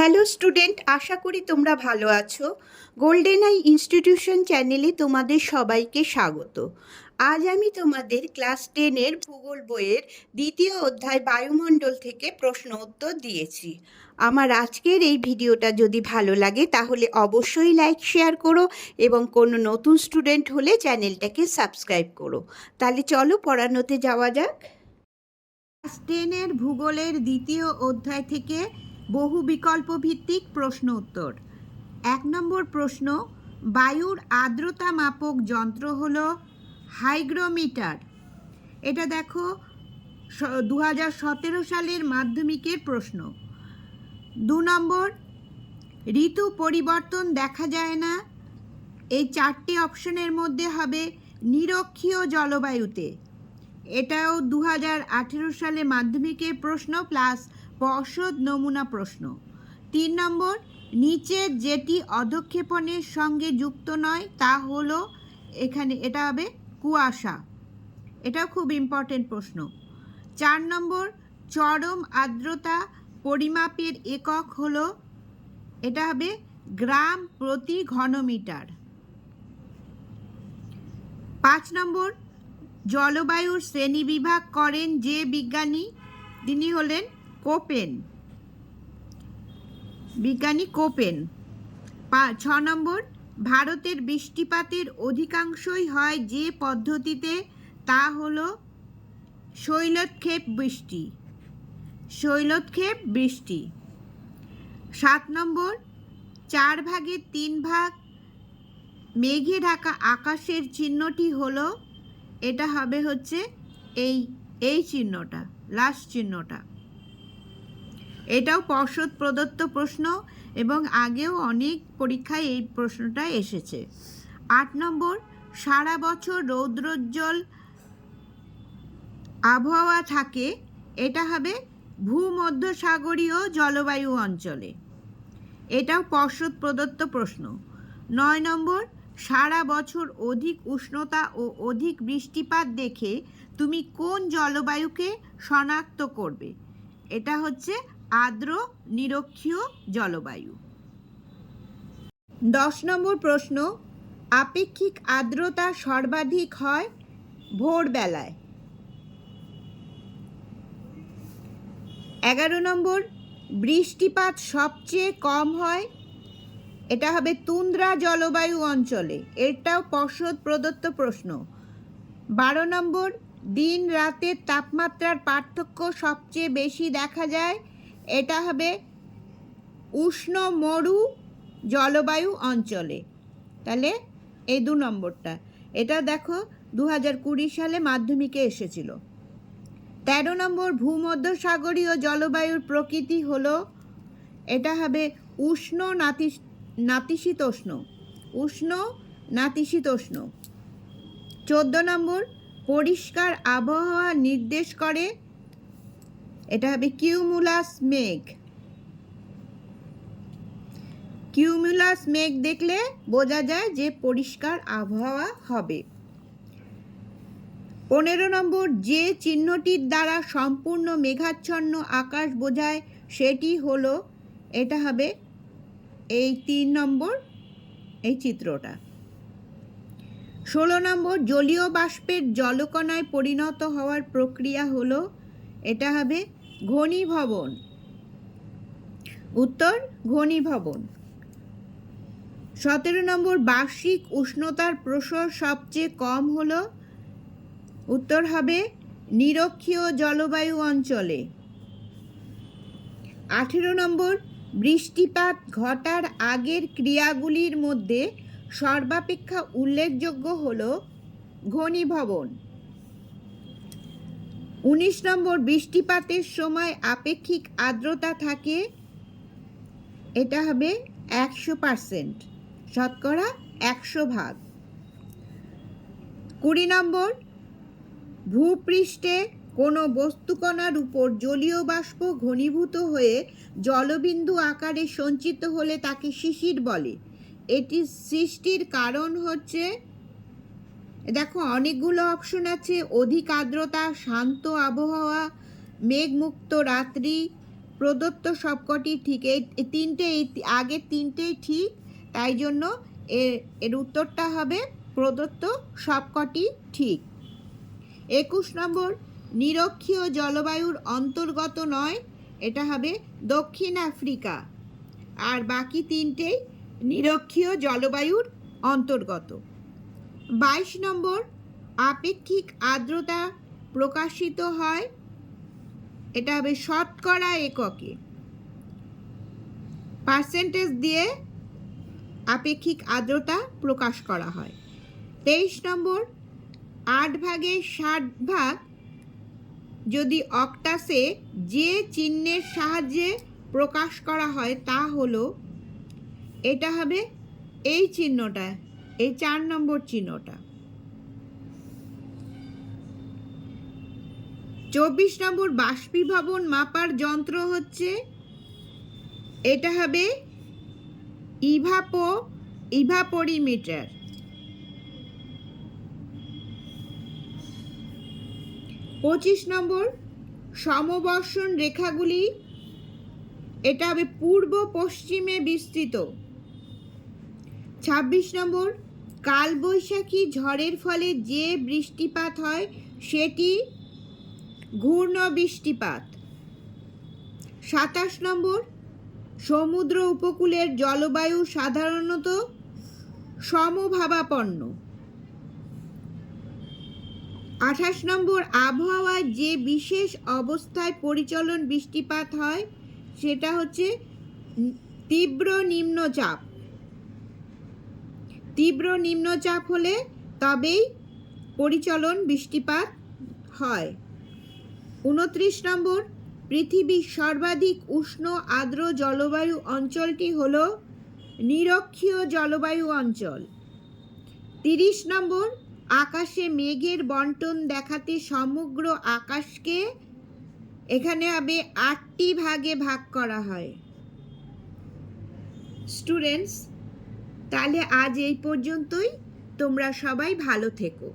Hello student, আশা করি তোমরা ভালো আছো। গোল্ডেন আই ইনস্টিটিউশন চ্যানেলে তোমাদের সবাইকে স্বাগত। আজ আমি তোমাদের ক্লাস 10-এর ভূগোল বইয়ের দ্বিতীয় অধ্যায় বায়ুমণ্ডল থেকে প্রশ্ন উত্তর দিয়েছি। আমার আজকের এই ভিডিওটা যদি ভালো লাগে তাহলে অবশ্যই লাইক শেয়ার করো এবং কোনো নতুন স্টুডেন্ট হলে চ্যানেলটাকে সাবস্ক্রাইব করো। তাহলে চলো পড়ানোতে যাওয়া যাক। ক্লাস 10-এর ভূগোলের দ্বিতীয় অধ্যায় থেকে বহু বিকল্প ভিত্তিক প্রশ্ন উত্তর। 1 নম্বর প্রশ্ন, বায়ুর আর্দ্রতা মাপক যন্ত্র হলো হাইগ্রোমিটার। এটা দেখো 2017 সালের মাধ্যমিকের প্রশ্ন। 2 নম্বর, ঋতু পরিবর্তন দেখা যায় না। এই 4টি অপশনের মধ্যে হবে নিরক্ষীয় জলবায়ুতে। এটাও 2018 সালে মাধ্যমিকের প্রশ্ন প্লাস পর্ষদ নমুনা প্রশ্ন। 3 নম্বর, নিচের যেটি অধঃক্ষেপণের সঙ্গে যুক্ত নয় তা হলো, এখানে এটা হবে কুয়াশা। এটাও খুব ইম্পর্টেন্ট প্রশ্ন। 4 নম্বর, চরম আর্দ্রতা পরিমাপের একক হলো, এটা হবে গ্রাম প্রতি ঘনমিটার। 5 নম্বর, জলবায়ুর শ্রেণীবিভাগ করেন যে বিজ্ঞানী, তিনি হলেন কোপেন, বিজ্ঞানী কোপেন। 6 নম্বর, ভারতের বৃষ্টিপাতের অধিকাংশই হয় যে পদ্ধতিতে, তা হলো শৈলক্ষেপ বৃষ্টি, শৈলক্ষেপ বৃষ্টি। 7 নম্বর, 4 ভাগের 3 ভাগ মেঘে ঢাকা আকাশের চিহ্নটি হলো, এটা হবে হচ্ছে এই চিহ্নটা, লাস্ট চিহ্নটা। এটাও পর্ষদ প্রদত্ত প্রশ্ন এবং আগেও অনেক পরীক্ষায় এই প্রশ্নটা এসেছে। 8 নম্বর, সারা বছর রৌদ্রোজ্জ্বল আবহাওয়া থাকে, এটা হবে ভূমধ্যসাগরীয় জলবায়ু অঞ্চলে। এটাও পর্ষদ প্রদত্ত প্রশ্ন। 9 নম্বর, সারা বছর অধিক উষ্ণতা ও অধিক বৃষ্টিপাত দেখে তুমি কোন জলবায়ুকে শনাক্ত করবে? এটা হচ্ছে আর্দ্র নিরক্ষীয় জলবায়ু। 10 নম্বর প্রশ্ন, আপেক্ষিক আর্দ্রতা সর্বাধিক হয় ভোরবেলায়। 11 নম্বর, বৃষ্টিপাত সবচেয়ে কম হয়, এটা হবে তুন্দ্রা জলবায়ু অঞ্চলে। এটাও পর্ষদ প্রদত্ত প্রশ্ন। 12 নম্বর, দিন রাতের তাপমাত্রার পার্থক্য সবচেয়ে বেশি দেখা যায়, এটা হবে উষ্ণ মরু জলবায়ু অঞ্চলে। তাহলে এই 2 নম্বরটা, এটা দেখো 2020 সালে মাধ্যমিকে এসেছিল। 13 নম্বর, ভূমধ্যসাগরীয় জলবায়ুর প্রকৃতি হলো, এটা হবে উষ্ণ নাতিশীতোষ্ণ, উষ্ণ নাতিশীতোষ্ণ। 14 নম্বর, পরিষ্কার আবহাওয়া নির্দেশ করে, এটা হবে কিউমুলাস মেঘ। কিউমুলাস মেঘ দেখলে বোঝা যায় যে পরিষ্কার আবহাওয়া হবে। 15 নম্বর, যে চিহ্নটির দ্বারা সম্পূর্ণ মেঘাচ্ছন্ন আকাশ বোঝায় সেটি হলো, এটা হবে এই 3 নম্বর এই চিত্রটা। 16 নম্বর, জলীয় বাষ্পের জলকণায় পরিণত হওয়ার প্রক্রিয়া হলো, এটা হবে ঘনীভবন। উত্তর ঘনীভবন। 17 নম্বর, বার্ষিক উষ্ণতার প্রসার সবচেয়ে কম হলো, উত্তর হবে নিরক্ষীয় জলবায়ু অঞ্চলে। 18 নম্বর, বৃষ্টিপাত ঘটার আগের ক্রিয়াগুলির মধ্যে সর্বাপেক্ষা উল্লেখযোগ্য হল ঘনীভবন। 19 নম্বর, বৃষ্টিপাতের সময় আপেক্ষিক আর্দ্রতা থাকে, এটা হবে 100%, শতকরা 100 ভাগ। 20 নম্বর, ভূপৃষ্ঠে কোনো বস্তুকণার উপর জলীয় বাষ্প ঘনীভূত হয়ে জলবিন্দু আকারে সঞ্চিত হলে তাকে শিশির বলে। এটি সৃষ্টির কারণ হচ্ছে, দেখো অনেকগুলো অপশন আছে, অধিক আর্দ্রতা, শান্ত আবহাওয়া, মেঘমুক্ত রাত্রি, প্রদত্ত সবকটি ঠিক। এই তিনটে, এই আগের তিনটেই ঠিক, তাই জন্য এর উত্তরটা হবে প্রদত্ত সবকটি ঠিক। 21 নম্বর, নিরক্ষীয় জলবায়ুর অন্তর্গত নয়, এটা হবে দক্ষিণ আফ্রিকা। আর বাকি তিনটেই নিরক্ষীয় জলবায়ুর অন্তর্গত। 22 নম্বর, আপেক্ষিক আর্দ্রতা প্রকাশিত হয়, এটা হবে শতকরা এককে, পার্সেন্টেজ দিয়ে আপেক্ষিক আর্দ্রতা প্রকাশ করা হয়। 23 নম্বর, 8 ভাগের 60 ভাগ যদি অক্টাসে যে চিহ্নের সাহায্যে প্রকাশ করা হয় তা হলো, এটা হবে এই চিহ্নটা, এই 4 নম্বর চিহ্নটা। 24 নম্বর, বাষ্পীভবন মাপার যন্ত্র হচ্ছে, এটা হবে ইভাপোরিমিটার। 25 নম্বর, সমবর্ষণ রেখাগুলি, এটা হবে পূর্ব পশ্চিমে বিস্তৃত। 26 নম্বর, কালবৈশাখী ঝড়ের ফলে যে বৃষ্টিপাত হয় সেটি ঘূর্ণ বৃষ্টিপাত। 27 নম্বর, সমুদ্র উপকূলের জলবায়ু সাধারণত সমভাবাপন্ন। 28 নম্বর, আবহাওয়ায় যে বিশেষ অবস্থায় পরিচলন বৃষ্টিপাত হয় সেটা হচ্ছে তীব্র নিম্নচাপ। তীব্র নিম্নচাপ হলে তবেই পরিচলন বৃষ্টিপাত হয়। 29 নম্বর, পৃথিবীর সর্বাধিক উষ্ণ আর্দ্র জলবায়ু অঞ্চলটি হল নিরক্ষীয় জলবায়ু অঞ্চল। 30 নম্বর, আকাশে মেঘের বন্টন দেখাতে সমগ্র আকাশকে এখানে হবে 8টি ভাগে ভাগ করা হয়। স্টুডেন্টস, তাহলে আজ এই পর্যন্তই। তোমরা সবাই ভালো থেকো।